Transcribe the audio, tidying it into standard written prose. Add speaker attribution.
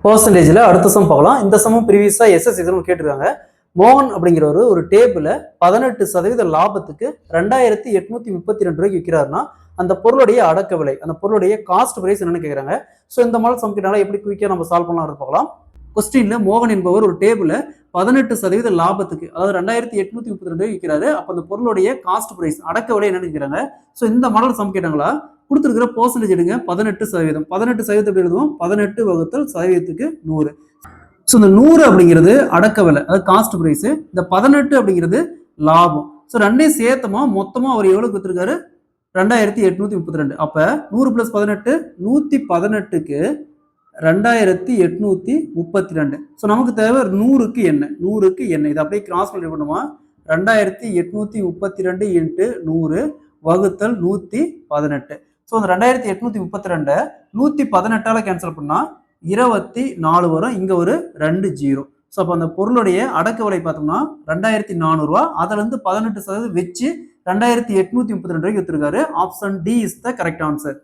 Speaker 1: பர்சன்டேஜில் அடுத்த சம் பார்க்கலாம். இந்த சமம் ப்ரீவியஸாக எஸ்எஸ் எக்ஸாம் கேட்டிருக்காங்க. மோகன் அப்படிங்கிறவர் ஒரு டேபிள் 18% லாபத்துக்கு 2832 ரூபாய்க்கு விற்கிறாருன்னா அந்த பொருளுடைய அடக்க விலை, அந்த பொருளுடைய காஸ்ட் பிரைஸ் என்னன்னு கேட்குறாங்க. ஸோ இந்த மாதிரி சம் கேட்டாலும் எப்படி குயிக்காக நம்ம சால்வ் பண்ணலாம் பார்க்கலாம். கொஸ்டின்ல மோகன் என்பவர் ஒரு டேபிள் 18% லாபத்துக்கு, அதாவது 2832 ரூபாய் விற்கிறாரு. அப்போ அந்த பொருளுடைய காஸ்ட் பிரைஸ், அடக்க விலை என்னன்னு கேட்குறாங்க. ஸோ இந்த மாடல் சம் கேட்டாங்களா, கொடுத்துருக்கிற பர்சன்டேஜ் எடுங்க 18%. 18% எப்படி எழுதுவோம், 18 வகுத்தல் சதவீதத்துக்கு 100. ஸோ இந்த 100 அப்படிங்கிறது அடக்க விலை, அதாவது காஸ்ட் பிரைஸ். இந்த 18 அப்படிங்கிறது லாபம். ஸோ ரெண்டையும் சேர்த்தமா மொத்தமா அவர் எவ்வளவு வித்துருக்காரு, 2832. அப்ப 100 பிளஸ் 18 118க்கு 2832. ஸோ நமக்கு தேவை 100க்கு என்ன, 100க்கு என்ன, இதை அப்படியே கிராஸ் மல்டிப்ளை பண்ணுமா, 2832 இன்ட்டு 100 வகுத்தல் 118. ஸோ அந்த 2832 118ஆல கேன்சல் பண்ணா 24 வரும். இங்க ஒரு 2 0. ஸோ அப்போ அந்த பொருளுடைய அடக்க விலை பார்த்தோம்னா 2400 ரூபா. அதுல இருந்து 18% வச்சு 2832 ரூபாய்க்கு வித்துருக்காரு. Option D is the correct answer.